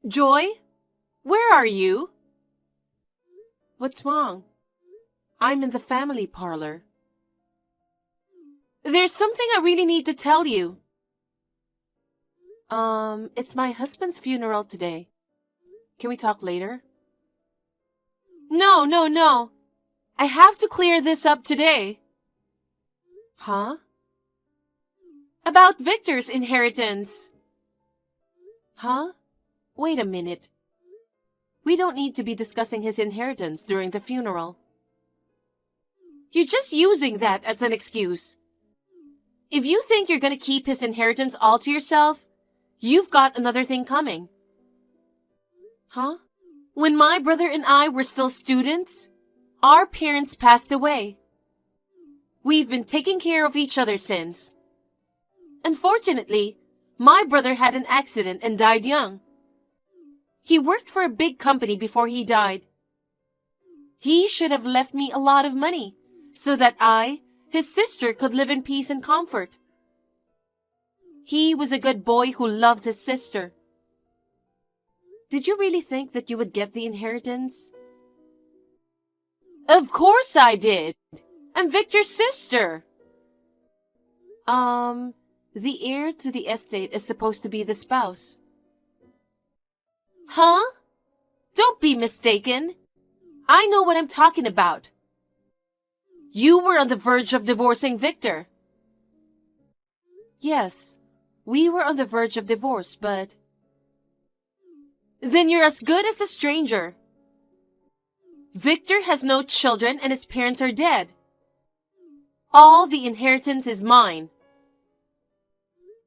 Joy, where are you? What's wrong? I'm in the family parlor. There's something I really need to tell you. It's my husband's funeral today. Can we talk later? No. I have to clear this up today. Huh? About Victor's inheritance. Huh? Wait a minute. We don't need to be discussing his inheritance during the funeral. You're just using that as an excuse. If you think you're gonna keep his inheritance all to yourself, you've got another thing coming. Huh? When my brother and I were still students, our parents passed away. We've been taking care of each other since. Unfortunately, my brother had an accident and died young. He worked for a big company before he died. He should have left me a lot of money so that I, his sister, could live in peace and comfort. He was a good boy who loved his sister. Did you really think that you would get the inheritance? Of course I did. I'm Victor's sister. The heir to the estate is supposed to be the spouse. Huh? Don't be mistaken. I know what I'm talking about. You were on the verge of divorcing Victor. Yes, we were on the verge of divorce, but... Then you're as good as a stranger. Victor has no children and his parents are dead. All the inheritance is mine.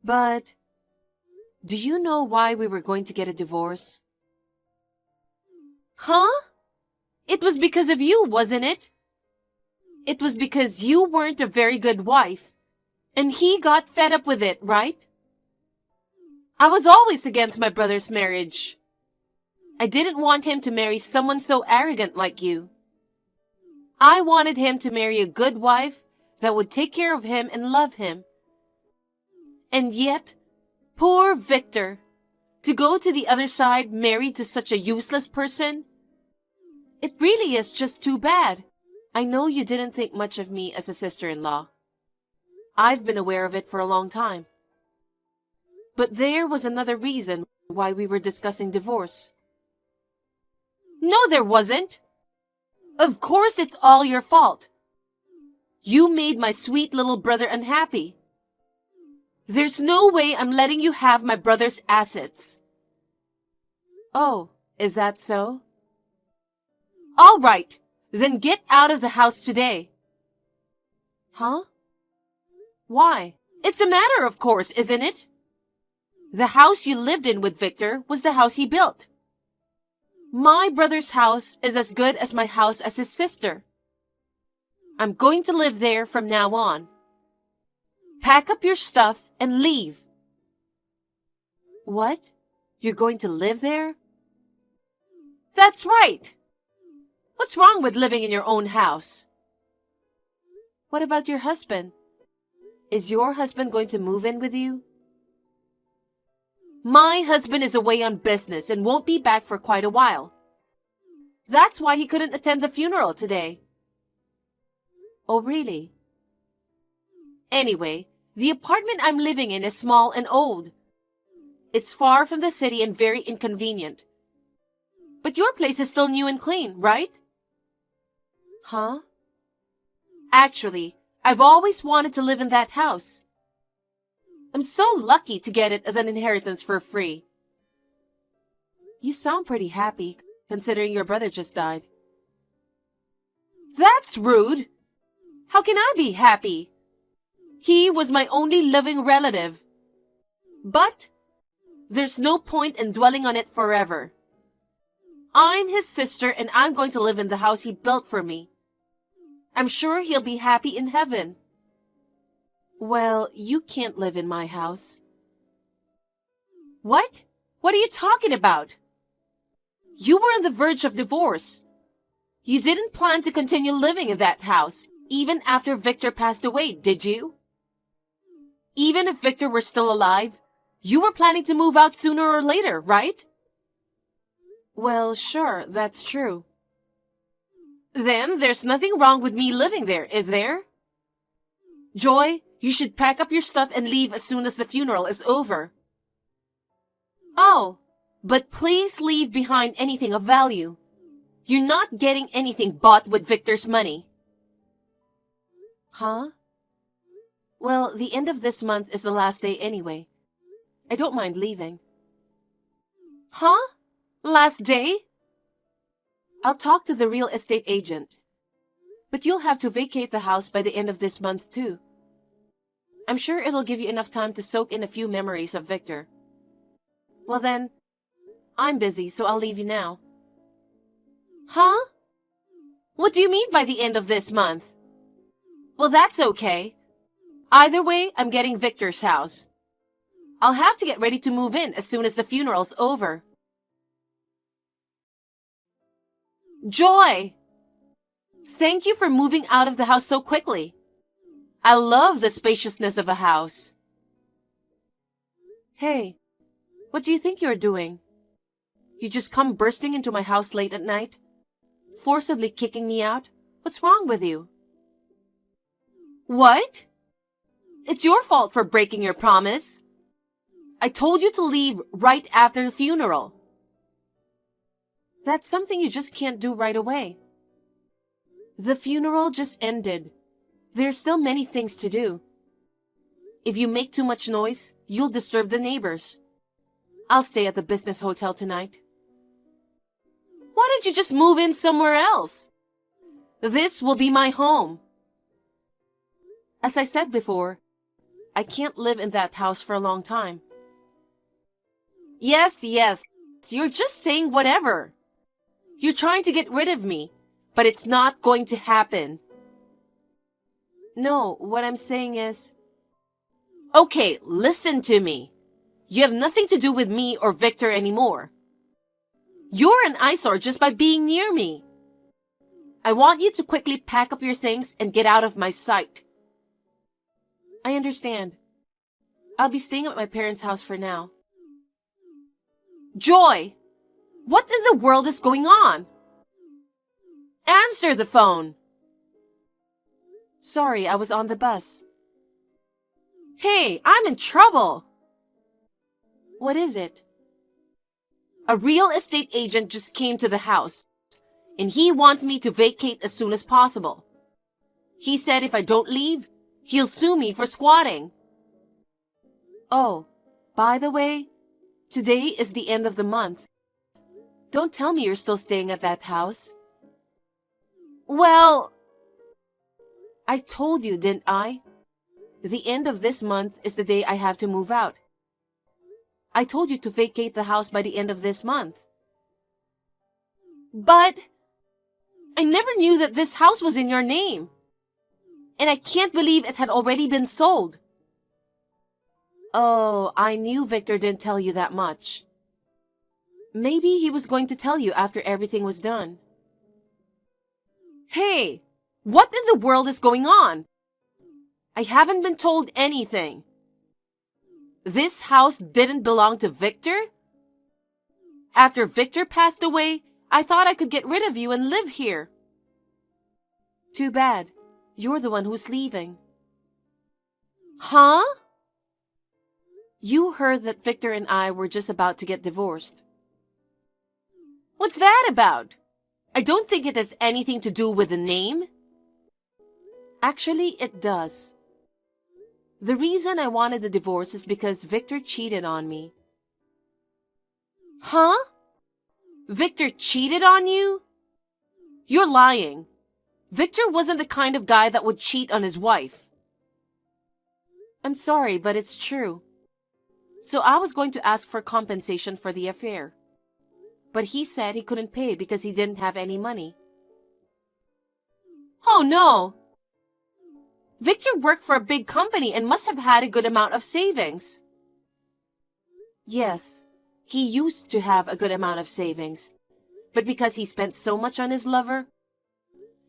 But, do you know why we were going to get a divorce? Huh? It was because of you, wasn't it? It was because you weren't a very good wife, and he got fed up with it, right? I was always against my brother's marriage. I didn't want him to marry someone so arrogant like you. I wanted him to marry a good wife that would take care of him and love him. And yet, poor Victor, to go to the other side married to such a useless person, it really is just too bad. I know you didn't think much of me as a sister-in-law. I've been aware of it for a long time. But there was another reason why we were discussing divorce. No, there wasn't. Of course it's all your fault. You made my sweet little brother unhappy. There's no way I'm letting you have my brother's assets. Oh, is that so? All right, then get out of the house today. Huh? Why? It's a matter of course, isn't it? The house you lived in with Victor was the house he built. My brother's house is as good as my house as his sister. I'm going to live there from now on. Pack up your stuff and leave. What? You're going to live there? That's right. What's wrong with living in your own house? What about your husband? Is your husband going to move in with you? My husband is away on business and won't be back for quite a while. That's why he couldn't attend the funeral today. Oh, really? Anyway, the apartment I'm living in is small and old. It's far from the city and very inconvenient. But your place is still new and clean, right? Huh? Actually, I've always wanted to live in that house. I'm so lucky to get it as an inheritance for free. You sound pretty happy, considering your brother just died. That's rude. How can I be happy? He was my only living relative. But there's no point in dwelling on it forever. I'm his sister and I'm going to live in the house he built for me. I'm sure he'll be happy in heaven. Well, you can't live in my house. What? What are you talking about? You were on the verge of divorce. You didn't plan to continue living in that house, even after Victor passed away, did you? Even if Victor were still alive, you were planning to move out sooner or later, right? Well, sure, that's true. Then there's nothing wrong with me living there, is there? Joy, you should pack up your stuff and leave as soon as the funeral is over. Oh, but please leave behind anything of value. You're not getting anything bought with Victor's money. Huh? Well, the end of this month is the last day anyway. I don't mind leaving. Huh? Last day? I'll talk to the real estate agent. But you'll have to vacate the house by the end of this month too. I'm sure it'll give you enough time to soak in a few memories of Victor. Well then, I'm busy, so I'll leave you now. Huh? What do you mean by the end of this month? Well, that's okay. Either way, I'm getting Victor's house. I'll have to get ready to move in as soon as the funeral's over. Joy! Thank you for moving out of the house so quickly. I love the spaciousness of a house. Hey, what do you think you're doing? You just come bursting into my house late at night, forcibly kicking me out? What's wrong with you? What? It's your fault for breaking your promise. I told you to leave right after the funeral. That's something you just can't do right away. The funeral just ended. There's still many things to do. If you make too much noise, you'll disturb the neighbors. I'll stay at the business hotel tonight. Why don't you just move in somewhere else? This will be my home. As I said before, I can't live in that house for a long time. Yes, you're just saying whatever. You're trying to get rid of me, but it's not going to happen. No, what I'm saying is... Okay, listen to me. You have nothing to do with me or Victor anymore. You're an eyesore just by being near me. I want you to quickly pack up your things and get out of my sight. I understand. I'll be staying at my parents' house for now. Joy! What in the world is going on? Answer the phone! Sorry, I was on the bus. Hey, I'm in trouble! What is it? A real estate agent just came to the house, and he wants me to vacate as soon as possible. He said if I don't leave, he'll sue me for squatting. Oh, by the way, today is the end of the month. Don't tell me you're still staying at that house. Well, I told you, didn't I? The end of this month is the day I have to move out. I told you to vacate the house by the end of this month. But I never knew that this house was in your name. And I can't believe it had already been sold. Oh, I knew Victor didn't tell you that much. Maybe he was going to tell you after everything was done. Hey, what in the world is going on? I haven't been told anything. This house didn't belong to Victor? After Victor passed away, I thought I could get rid of you and live here. Too bad. You're the one who's leaving. Huh? You heard that Victor and I were just about to get divorced. What's that about? I don't think it has anything to do with the name. Actually, it does. The reason I wanted a divorce is because Victor cheated on me. Huh? Victor cheated on you? You're lying. Victor wasn't the kind of guy that would cheat on his wife. I'm sorry, but it's true. So I was going to ask for compensation for the affair. But he said he couldn't pay because he didn't have any money. Oh no! Victor worked for a big company and must have had a good amount of savings. Yes, he used to have a good amount of savings. But because he spent so much on his lover,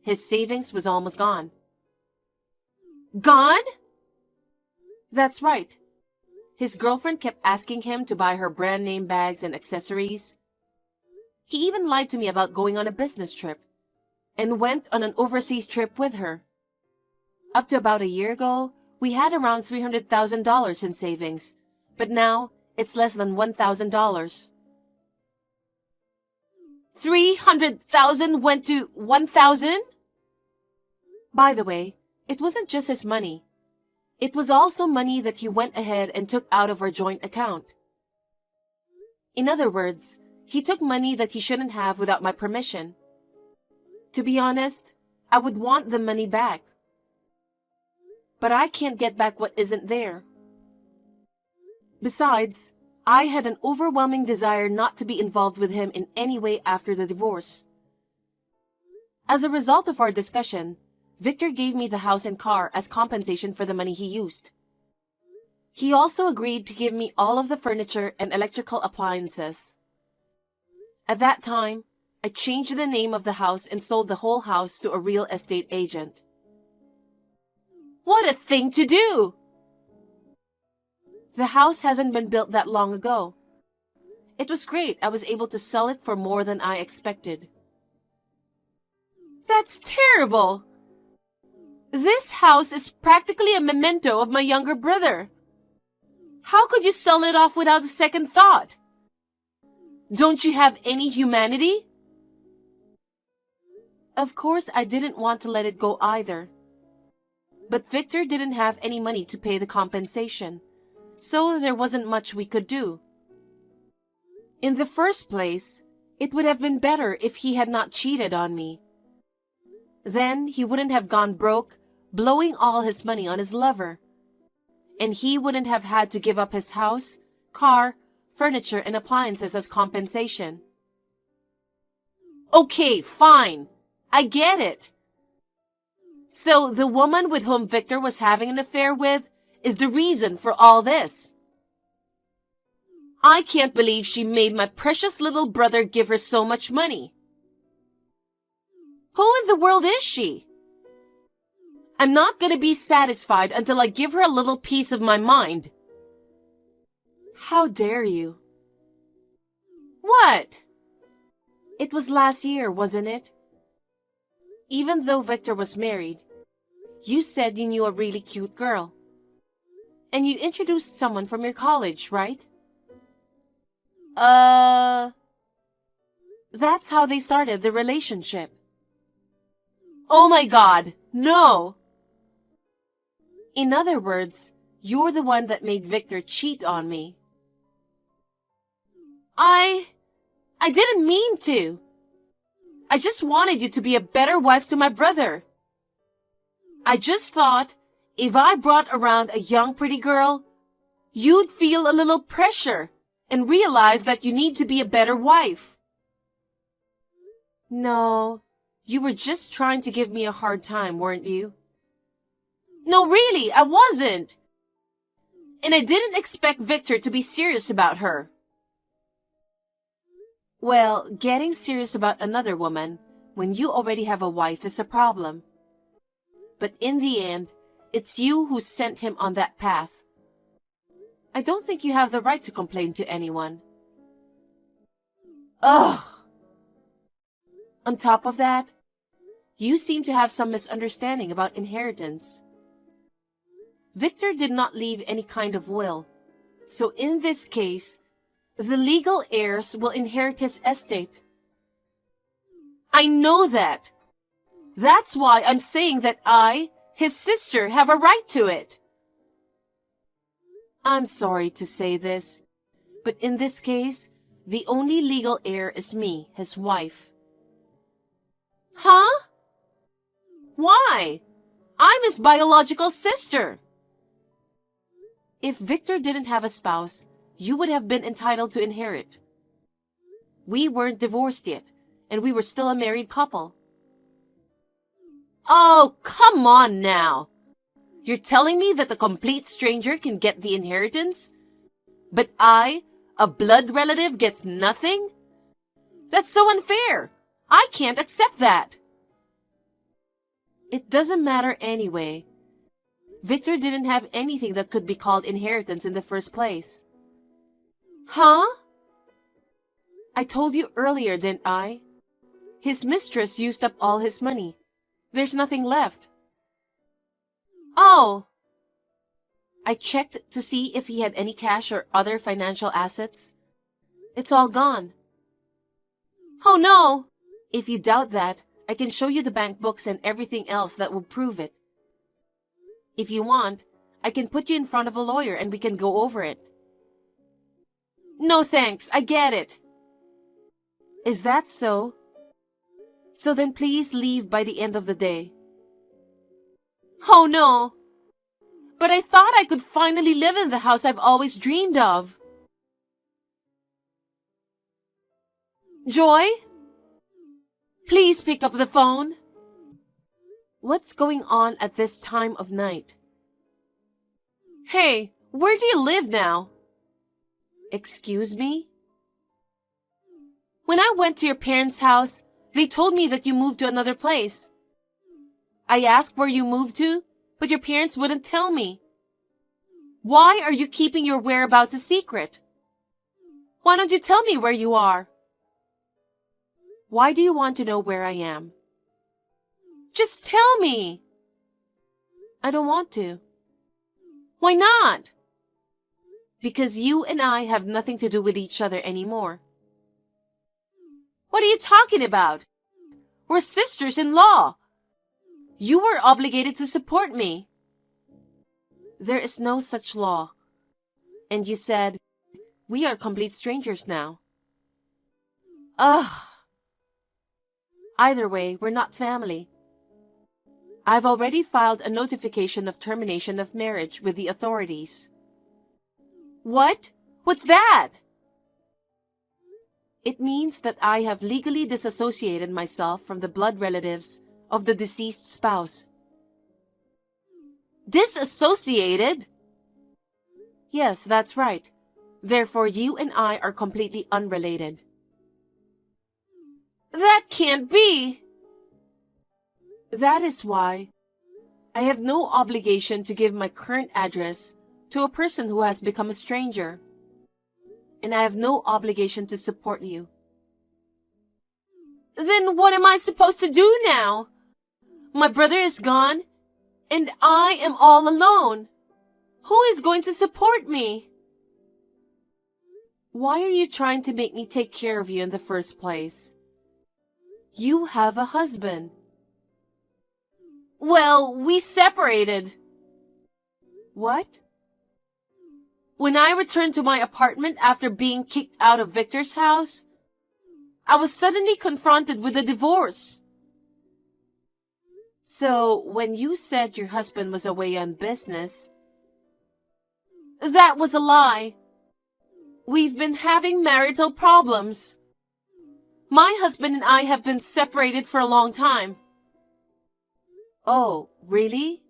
his savings was almost gone. Gone? That's right. His girlfriend kept asking him to buy her brand name bags and accessories. He even lied to me about going on a business trip and went on an overseas trip with her. Up to about a year ago, we had around $300,000 in savings, but now it's less than $1,000. 300,000 went to 1,000? By the way, it wasn't just his money. It was also money that he went ahead and took out of our joint account. In other words, he took money that he shouldn't have without my permission. To be honest, I would want the money back. But I can't get back what isn't there. Besides, I had an overwhelming desire not to be involved with him in any way after the divorce. As a result of our discussion, Victor gave me the house and car as compensation for the money he used. He also agreed to give me all of the furniture and electrical appliances. At that time, I changed the name of the house and sold the whole house to a real estate agent. What a thing to do! The house hasn't been built that long ago. It was great. I was able to sell it for more than I expected. That's terrible! This house is practically a memento of my younger brother. How could you sell it off without a second thought? Don't you have any humanity? Of course, I didn't want to let it go either. But Victor didn't have any money to pay the compensation, so there wasn't much we could do. In the first place, it would have been better if he had not cheated on me. Then he wouldn't have gone broke, blowing all his money on his lover. And he wouldn't have had to give up his house, car, furniture, and appliances as compensation. Okay, fine. I get it. So the woman with whom Victor was having an affair with is the reason for all this. I can't believe she made my precious little brother give her so much money. Who in the world is she? I'm not going to be satisfied until I give her a little piece of my mind. How dare you? What? It was last year, wasn't it? Even though Victor was married, you said you knew a really cute girl. And you introduced someone from your college, right? That's how they started the relationship. Oh my God, no! In other words, you're the one that made Victor cheat on me. I didn't mean to. I just wanted you to be a better wife to my brother. I just thought if I brought around a young pretty girl, you'd feel a little pressure and realize that you need to be a better wife. No, you were just trying to give me a hard time, weren't you? No, really, I wasn't. And I didn't expect Victor to be serious about her. Well, getting serious about another woman when you already have a wife is a problem. But in the end, it's you who sent him on that path. I don't think you have the right to complain to anyone. Ugh! On top of that, you seem to have some misunderstanding about inheritance. Victor did not leave any kind of will, so in this case, the legal heirs will inherit his estate. I know that. That's why I'm saying that I, his sister, have a right to it. I'm sorry to say this, but in this case, the only legal heir is me, his wife. Huh? Why? I'm his biological sister. If Victor didn't have a spouse, you would have been entitled to inherit. We weren't divorced yet, and we were still a married couple. Oh, come on now. You're telling me that a complete stranger can get the inheritance? But I, a blood relative, gets nothing? That's so unfair. I can't accept that. It doesn't matter anyway. Victor didn't have anything that could be called inheritance in the first place. Huh? I told you earlier, didn't I? His mistress used up all his money. There's nothing left. Oh! I checked to see if he had any cash or other financial assets. It's all gone. Oh no! If you doubt that, I can show you the bank books and everything else that will prove it. If you want, I can put you in front of a lawyer and we can go over it. No thanks, I get it. Is that so? So then please leave by the end of the day. Oh no! But I thought I could finally live in the house I've always dreamed of. Joy? Please pick up the phone. What's going on at this time of night? Hey, where do you live now? Excuse me? When I went to your parents' house, they told me that you moved to another place. I asked where you moved to, but your parents wouldn't tell me. Why are you keeping your whereabouts a secret? Why don't you tell me where you are? Why do you want to know where I am? Just tell me. I don't want to. Why not? Because you and I have nothing to do with each other anymore. What are you talking about? We're sisters-in-law. You were obligated to support me. There is no such law. And you said, we are complete strangers now. Ugh. Either way, we're not family. I've already filed a notification of termination of marriage with the authorities. What? What's that? It means that I have legally disassociated myself from the blood relatives of the deceased spouse. Disassociated? Yes, that's right. Therefore, you and I are completely unrelated. That can't be! That is why I have no obligation to give my current address to a person who has become a stranger. And I have no obligation to support you. Then what am I supposed to do now? My brother is gone, and I am all alone. Who is going to support me? Why are you trying to make me take care of you in the first place? You have a husband. Well, we separated. What? When I returned to my apartment after being kicked out of Victor's house, I was suddenly confronted with a divorce. So, when you said your husband was away on business, that was a lie. We've been having marital problems. My husband and I have been separated for a long time. Oh, really?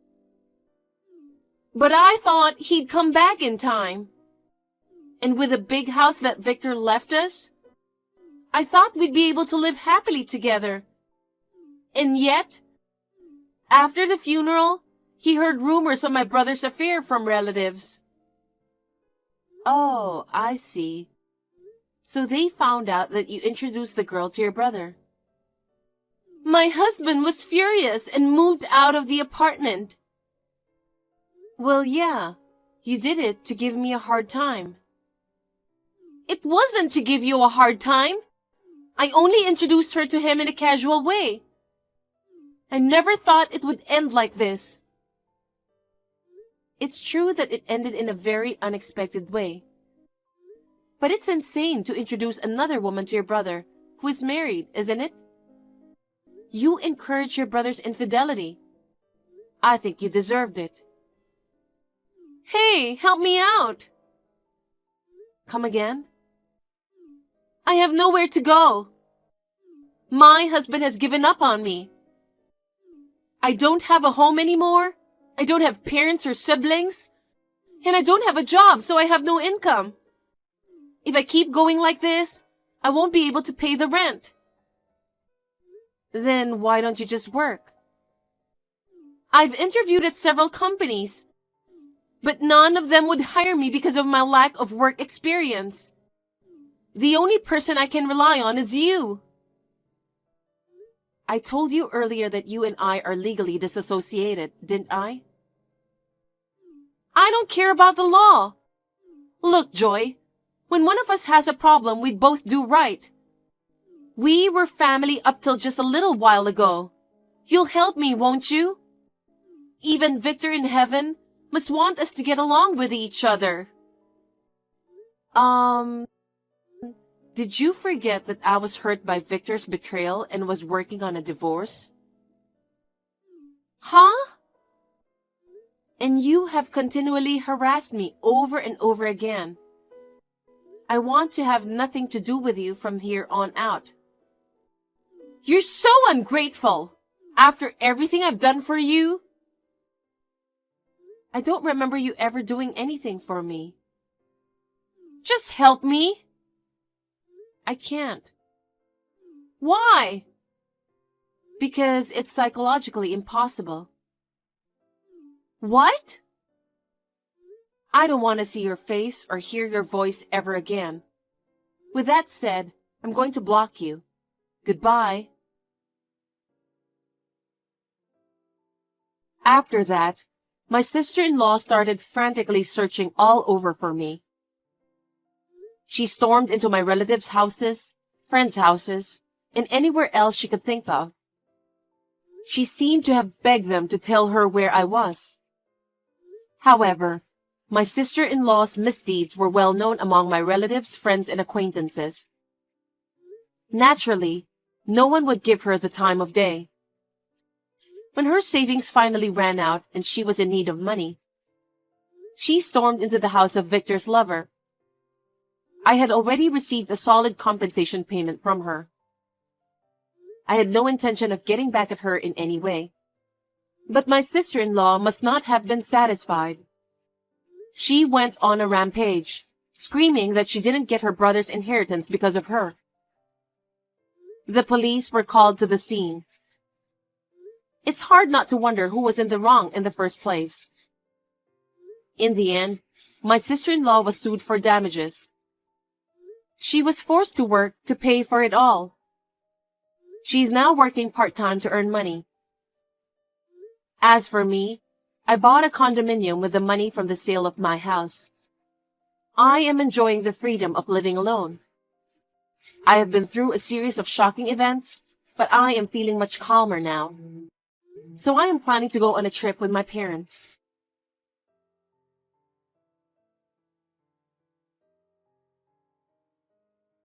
But I thought he'd come back in time. And with the big house that Victor left us, I thought we'd be able to live happily together. And yet, after the funeral, he heard rumors of my brother's affair from relatives. Oh, I see. So they found out that you introduced the girl to your brother. My husband was furious and moved out of the apartment. Well, yeah, you did it to give me a hard time. It wasn't to give you a hard time. I only introduced her to him in a casual way. I never thought it would end like this. It's true that it ended in a very unexpected way. But it's insane to introduce another woman to your brother, who is married, isn't it? You encouraged your brother's infidelity. I think you deserved it. Hey, help me out! Come again? I have nowhere to go. My husband has given up on me. I don't have a home anymore. I don't have parents or siblings. And I don't have a job, so I have no income. If I keep going like this, I won't be able to pay the rent. Then why don't you just work? I've interviewed at several companies, but none of them would hire me because of my lack of work experience. The only person I can rely on is you. I told you earlier that you and I are legally disassociated, didn't I? I don't care about the law. Look, Joy, when one of us has a problem, we both do right. We were family up till just a little while ago. You'll help me, won't you? Even Victor in heaven must want us to get along with each other. Did you forget that I was hurt by Victor's betrayal and was working on a divorce? Huh? And you have continually harassed me over and over again. I want to have nothing to do with you from here on out. You're so ungrateful. After everything I've done for you. I don't remember you ever doing anything for me. Just help me. I can't. Why? Because it's psychologically impossible. What? I don't want to see your face or hear your voice ever again. With that said, I'm going to block you. Goodbye. After that, my sister-in-law started frantically searching all over for me. She stormed into my relatives' houses, friends' houses, and anywhere else she could think of. She seemed to have begged them to tell her where I was. However, my sister-in-law's misdeeds were well known among my relatives, friends, and acquaintances. Naturally, no one would give her the time of day. When her savings finally ran out and she was in need of money, she stormed into the house of Victor's lover. I had already received a solid compensation payment from her. I had no intention of getting back at her in any way. But my sister-in-law must not have been satisfied. She went on a rampage, screaming that she didn't get her brother's inheritance because of her. The police were called to the scene. It's hard not to wonder who was in the wrong in the first place. In the end, my sister-in-law was sued for damages. She was forced to work to pay for it all. She's now working part-time to earn money. As for me, I bought a condominium with the money from the sale of my house. I am enjoying the freedom of living alone. I have been through a series of shocking events, but I am feeling much calmer now. So I am planning to go on a trip with my parents.